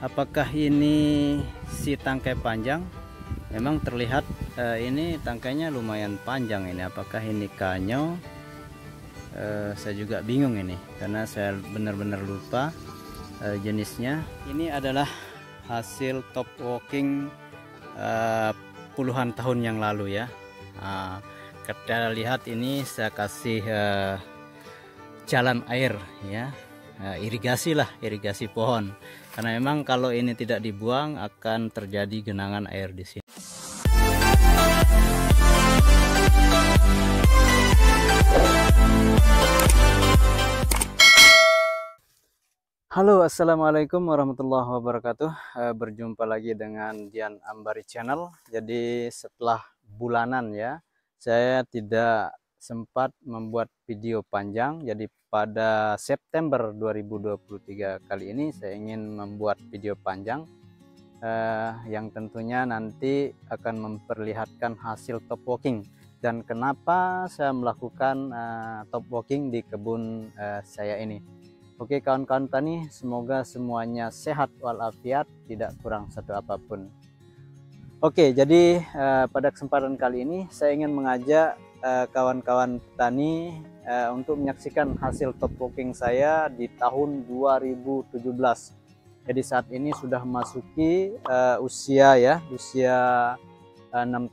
Apakah ini si tangkai panjang? Memang terlihat ini tangkainya lumayan panjang ini. Apakah ini kanyo? Saya juga bingung ini karena saya benar-benar lupa jenisnya. Ini adalah hasil top walking puluhan tahun yang lalu ya. Kita lihat ini saya kasih jalan air ya. Irigasi pohon, karena memang kalau ini tidak dibuang akan terjadi genangan air di sini. Halo, assalamualaikum warahmatullahi wabarakatuh. Berjumpa lagi dengan Dian Ambari Channel. Jadi setelah bulanan ya, saya tidak sempat membuat video panjang. Jadi pada September 2023 kali ini saya ingin membuat video panjang yang tentunya nanti akan memperlihatkan hasil top walking dan kenapa saya melakukan top walking di kebun saya ini. Oke kawan-kawan tani, semoga semuanya sehat walafiat, tidak kurang satu apapun. Oke, jadi pada kesempatan kali ini saya ingin mengajak kawan-kawan petani untuk menyaksikan hasil top walking saya di tahun 2017. Jadi saat ini sudah memasuki usia 6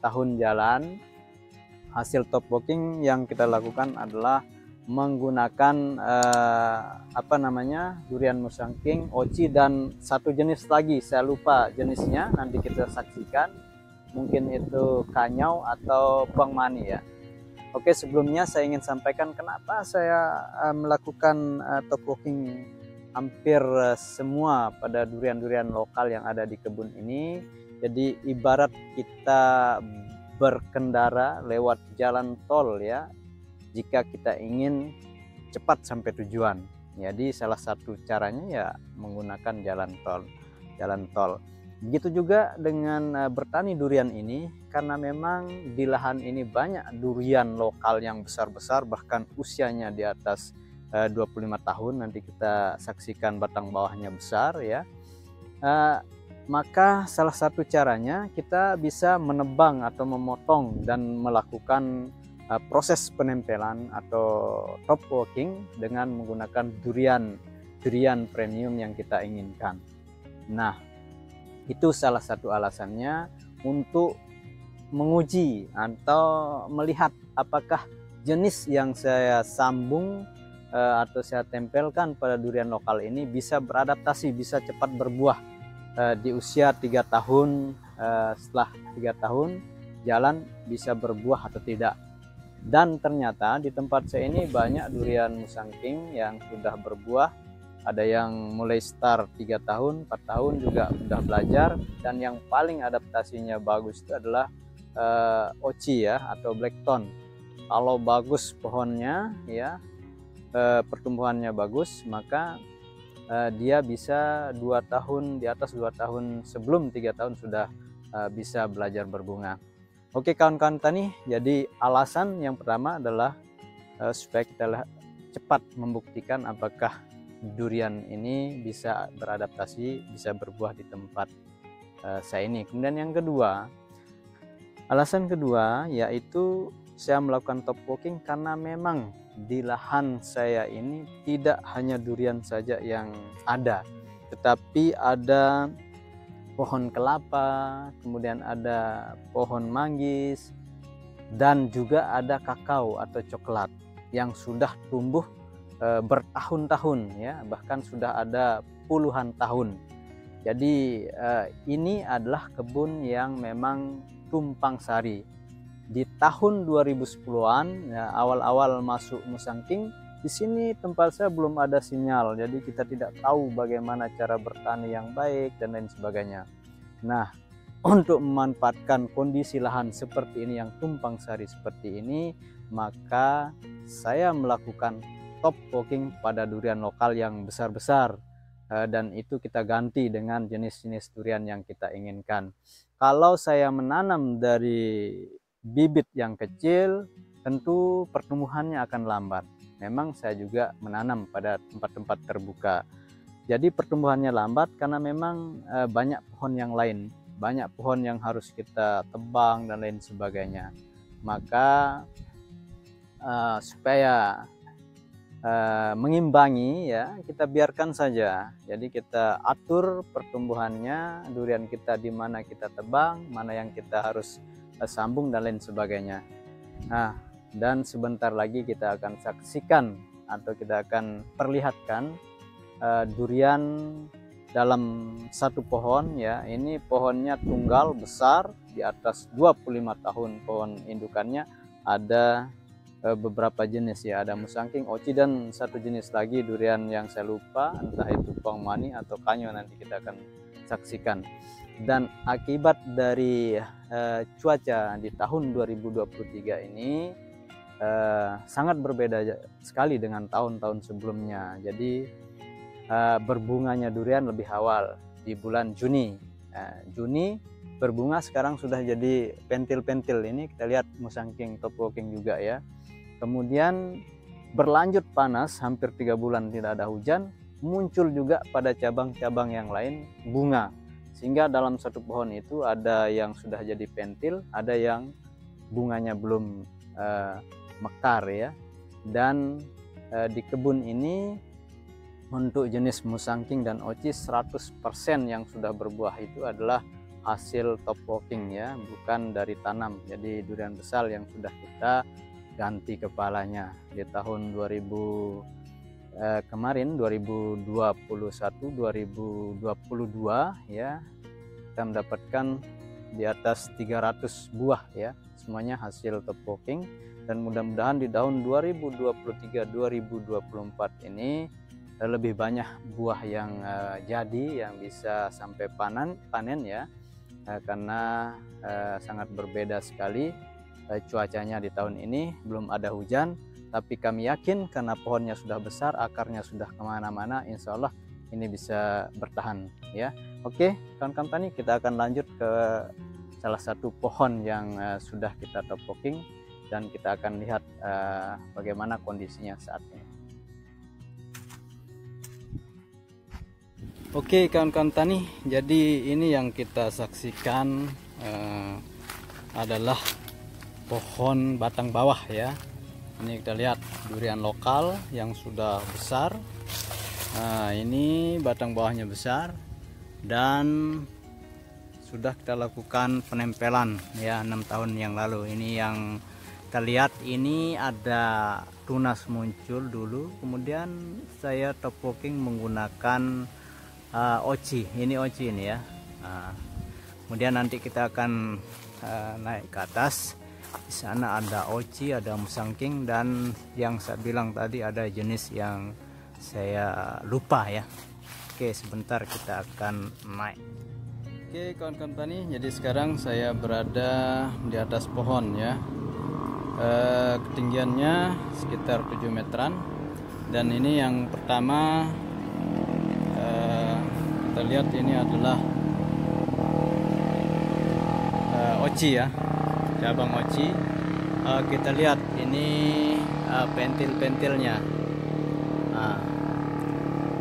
tahun jalan. Hasil top walking yang kita lakukan adalah menggunakan durian musangking, oci, dan satu jenis lagi saya lupa jenisnya, nanti kita saksikan, mungkin itu kanyau atau bang mani ya. Oke, sebelumnya saya ingin sampaikan kenapa saya melakukan top walking hampir semua pada durian-durian lokal yang ada di kebun ini. Jadi ibarat kita berkendara lewat jalan tol ya, jika kita ingin cepat sampai tujuan. Jadi salah satu caranya ya menggunakan jalan tol. Begitu juga dengan bertani durian ini, karena memang di lahan ini banyak durian lokal yang besar-besar, bahkan usianya di atas 25 tahun. Nanti kita saksikan batang bawahnya besar ya. Maka salah satu caranya kita bisa menebang atau memotong dan melakukan proses penempelan atau top walking dengan menggunakan durian premium yang kita inginkan. Nah, itu salah satu alasannya untuk menguji atau melihat apakah jenis yang saya sambung atau saya tempelkan pada durian lokal ini bisa beradaptasi, bisa cepat berbuah di usia 3 tahun. Setelah 3 tahun jalan bisa berbuah atau tidak. Dan ternyata di tempat saya ini banyak durian musangking yang sudah berbuah. Ada yang mulai start 3 tahun, 4 tahun juga sudah belajar. Dan yang paling adaptasinya bagus itu adalah oci ya, atau blackthorn. Kalau bagus pohonnya ya, pertumbuhannya bagus, maka dia bisa 2 tahun, di atas 2 tahun, sebelum 3 tahun sudah bisa belajar berbunga. Oke kawan-kawan tani, jadi alasan yang pertama adalah supaya kita cepat membuktikan apakah durian ini bisa beradaptasi, bisa berbuah di tempat saya ini. Kemudian yang kedua, alasan kedua yaitu saya melakukan top walking karena memang di lahan saya ini tidak hanya durian saja yang ada, tetapi ada pohon kelapa, kemudian ada pohon manggis, dan juga ada kakao atau coklat yang sudah tumbuh bertahun-tahun ya, bahkan sudah ada puluhan tahun. Jadi ini adalah kebun yang memang tumpang sari. Di tahun 2010-an ya, awal-awal masuk musangking, di sini tempat saya belum ada sinyal, jadi kita tidak tahu bagaimana cara bertani yang baik dan lain sebagainya. Nah, untuk memanfaatkan kondisi lahan seperti ini yang tumpang sari seperti ini, maka saya melakukan top walking pada durian lokal yang besar-besar, dan itu kita ganti dengan jenis-jenis durian yang kita inginkan. Kalau saya menanam dari bibit yang kecil, tentu pertumbuhannya akan lambat. Memang saya juga menanam pada tempat-tempat terbuka. Jadi pertumbuhannya lambat karena memang banyak pohon yang lain, banyak pohon yang harus kita tebang dan lain sebagainya. Maka supaya mengimbangi ya, kita biarkan saja. Jadi kita atur pertumbuhannya durian kita, di mana kita tebang, mana yang kita harus sambung dan lain sebagainya. Nah, dan sebentar lagi kita akan saksikan atau kita akan perlihatkan durian dalam satu pohon ya. Ini pohonnya tunggal besar, di atas 25 tahun pohon indukannya. Ada beberapa jenis ya, ada musangking, oci, dan satu jenis lagi durian yang saya lupa, entah itu pongmani atau kanyo, nanti kita akan saksikan. Dan akibat dari cuaca di tahun 2023 ini sangat berbeda sekali dengan tahun-tahun sebelumnya. Jadi berbunganya durian lebih awal di bulan Juni. Juni berbunga, sekarang sudah jadi pentil-pentil. Ini kita lihat musangking, top walking juga ya. Kemudian berlanjut panas, hampir 3 bulan tidak ada hujan, muncul juga pada cabang-cabang yang lain bunga. Sehingga dalam satu pohon itu ada yang sudah jadi pentil, ada yang bunganya belum mekar ya. Dan di kebun ini untuk jenis musangking dan oci 100% yang sudah berbuah itu adalah hasil top walking ya, bukan dari tanam. Jadi durian besar yang sudah kita ganti kepalanya di tahun 2000 kemarin 2021 2022 ya, kita mendapatkan di atas 300 buah ya, semuanya hasil top walking. Dan mudah-mudahan di tahun 2023 2024 ini lebih banyak buah yang jadi, yang bisa sampai panen ya, karena sangat berbeda sekali cuacanya di tahun ini. Belum ada hujan, tapi kami yakin karena pohonnya sudah besar, akarnya sudah kemana-mana, insya Allah ini bisa bertahan ya. Oke kawan-kawan tani, kita akan lanjut ke salah satu pohon yang sudah kita top walking, dan kita akan lihat bagaimana kondisinya saat ini. Oke kawan-kawan tani, jadi ini yang kita saksikan adalah pohon batang bawah ya. Ini kita lihat durian lokal yang sudah besar. Nah, ini batang bawahnya besar dan sudah kita lakukan penempelan ya 6 tahun yang lalu. Ini yang kita lihat, ini ada tunas muncul dulu, kemudian saya top walking menggunakan oci. Ini oci ini ya. Kemudian nanti kita akan naik ke atas. Di sana ada oci, ada musangking, dan yang saya bilang tadi ada jenis yang saya lupa ya. Oke, sebentar kita akan naik. Oke kawan-kawan tani, jadi sekarang saya berada di atas pohon ya. Ketinggiannya sekitar 7 meteran. Dan ini yang pertama, kita lihat ini adalah oci ya, cabang oci. Kita lihat ini pentil-pentilnya.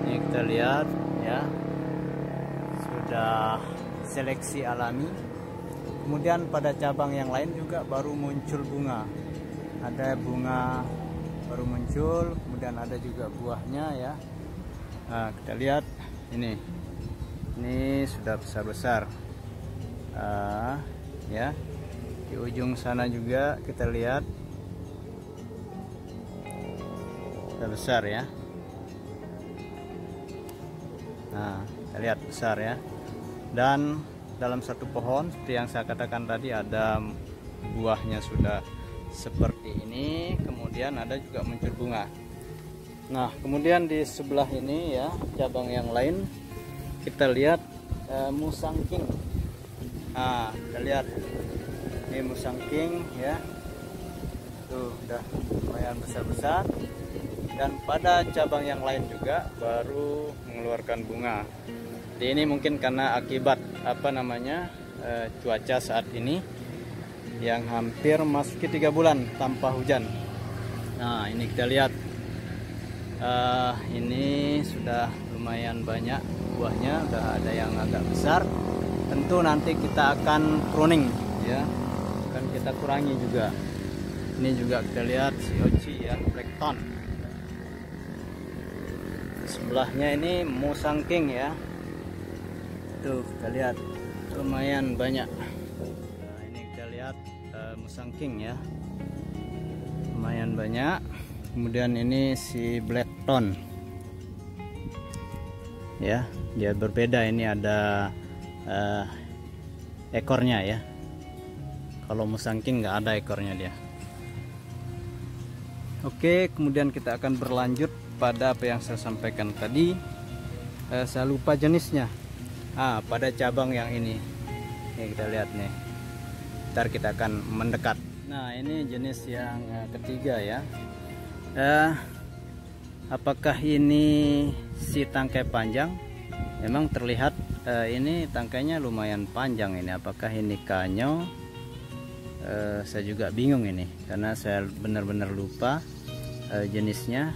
Ini kita lihat ya, sudah seleksi alami. Kemudian pada cabang yang lain juga baru muncul bunga, ada bunga baru muncul, kemudian ada juga buahnya ya. Nah, kita lihat ini sudah besar-besar ya. Di ujung sana juga kita lihat sudah besar ya. Nah, kita lihat besar ya. Dan dalam satu pohon seperti yang saya katakan tadi, ada buahnya sudah seperti ini, kemudian ada juga muncul bunga. Nah, kemudian di sebelah ini ya, cabang yang lain kita lihat musangking. Nah, kita lihat ini musangking ya, tuh udah lumayan besar-besar. Dan pada cabang yang lain juga baru mengeluarkan bunga. Jadi ini mungkin karena akibat cuaca saat ini yang hampir masuki 3 bulan tanpa hujan. Nah, ini kita lihat ini sudah lumayan banyak buahnya, udah ada yang agak besar. Tentu nanti kita akan pruning ya, akan kita kurangi juga. Ini juga kita lihat sioci ya, blackthorn. Sebelahnya ini musangking ya, tuh kita lihat lumayan banyak. Nah, ini kita lihat musangking ya, lumayan banyak. Kemudian ini si blackthorn ya, dia berbeda, ini ada ekornya ya. Kalau musangking nggak ada ekornya dia. Oke, kemudian kita akan berlanjut pada apa yang saya sampaikan tadi. Saya lupa jenisnya. Pada cabang yang ini kita lihat nih, ntar kita akan mendekat. Nah, ini jenis yang ketiga ya. Apakah ini si tangkai panjang? Memang terlihat ini tangkainya lumayan panjang ini. Apakah ini kanyo? Saya juga bingung ini, karena saya benar-benar lupa jenisnya.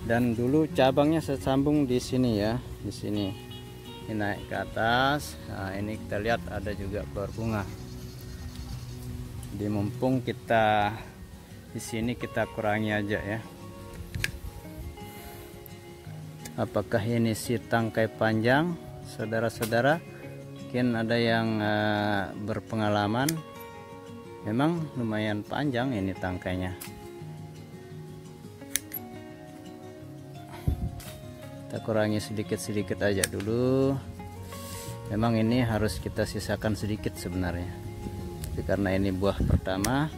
Dan dulu cabangnya saya sambung di sini ya, di sini. Ini naik ke atas. Nah, ini kita lihat ada juga keluar bunga. Jadi mumpung kita di sini, kita kurangi aja ya. Apakah ini si tangkai panjang, saudara-saudara? Mungkin ada yang berpengalaman. Memang lumayan panjang ini tangkainya. Kita kurangi sedikit-sedikit aja dulu. Memang ini harus kita sisakan sedikit sebenarnya, tapi karena ini buah pertama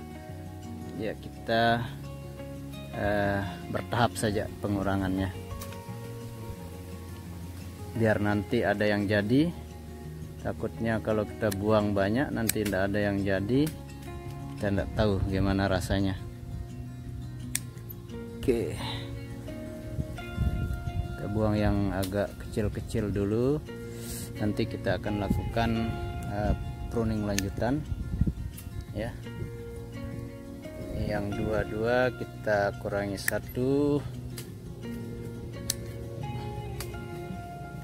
ya, kita bertahap saja pengurangannya, biar nanti ada yang jadi. Takutnya kalau kita buang banyak nanti tidak ada yang jadi, kita tidak tahu gimana rasanya. Oke, kita buang yang agak kecil-kecil dulu, nanti kita akan lakukan pruning lanjutan ya. Yang dua-dua kita kurangi satu.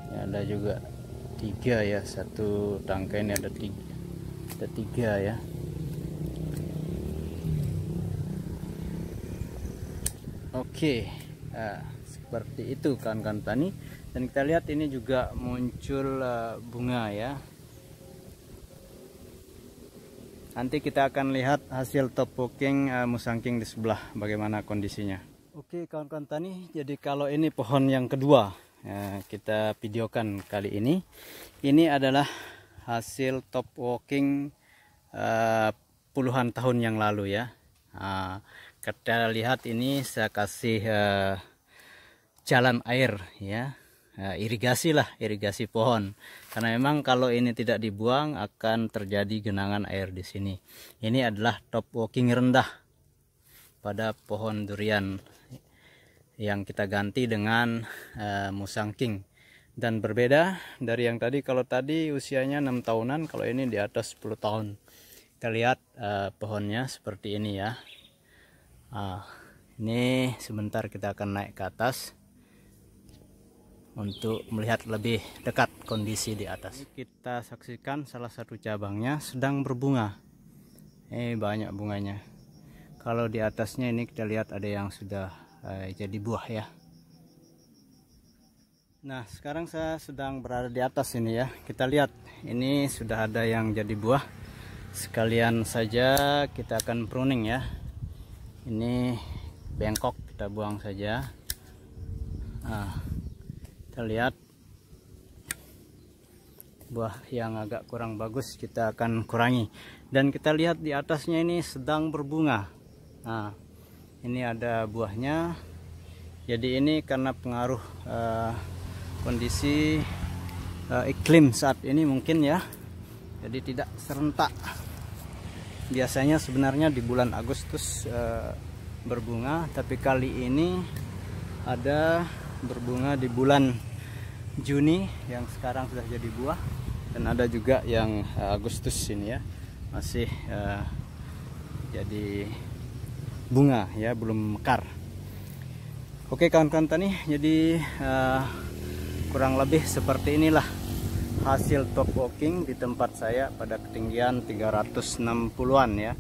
Ini ada juga 3 ya, satu tangkai ini ada 3 ya. Oke, seperti itu kawan-kawan tani. Dan kita lihat ini juga muncul bunga ya. Nanti kita akan lihat hasil top walking musangking di sebelah, bagaimana kondisinya. Oke kawan-kawan tani, jadi kalau ini pohon yang kedua kita videokan kali ini. Ini adalah hasil top walking puluhan tahun yang lalu ya. Kita lihat ini saya kasih jalan air ya. Irigasi pohon, karena memang kalau ini tidak dibuang akan terjadi genangan air di sini. Ini adalah top walking rendah pada pohon durian yang kita ganti dengan musangking, dan berbeda dari yang tadi. Kalau tadi usianya 6 tahunan, kalau ini di atas 10 tahun. Kita lihat pohonnya seperti ini ya. Ini sebentar kita akan naik ke atas untuk melihat lebih dekat kondisi di atas. Ini kita saksikan salah satu cabangnya sedang berbunga. Banyak bunganya. Kalau di atasnya ini kita lihat ada yang sudah jadi buah ya. Nah, sekarang saya sedang berada di atas ini ya. Kita lihat ini sudah ada yang jadi buah. Sekalian saja kita akan pruning ya. Ini bengkok, kita buang saja. Kita lihat buah yang agak kurang bagus kita akan kurangi. Dan kita lihat di atasnya ini sedang berbunga. Nah, ini ada buahnya. Jadi ini karena pengaruh kondisi iklim saat ini mungkin ya. Jadi tidak serentak. Biasanya sebenarnya di bulan Agustus berbunga, tapi kali ini ada berbunga di bulan Juni yang sekarang sudah jadi buah, dan ada juga yang Agustus ini ya, masih jadi bunga ya, belum mekar. Oke kawan-kawan tani, jadi kurang lebih seperti inilah hasil top walking di tempat saya pada ketinggian 360-an ya,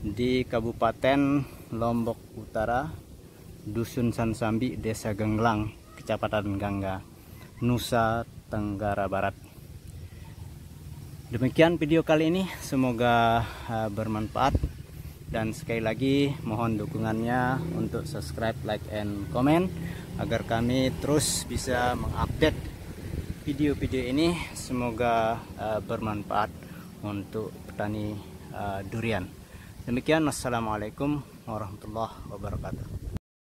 di Kabupaten Lombok Utara, Dusun Sansambi, Desa Genglang, Kecamatan Gangga, Nusa Tenggara Barat. Demikian video kali ini, semoga bermanfaat, dan sekali lagi mohon dukungannya untuk subscribe, like, and comment agar kami terus bisa mengupdate video-video ini. Semoga bermanfaat untuk petani durian. Demikian, wassalamualaikum warahmatullahi wabarakatuh.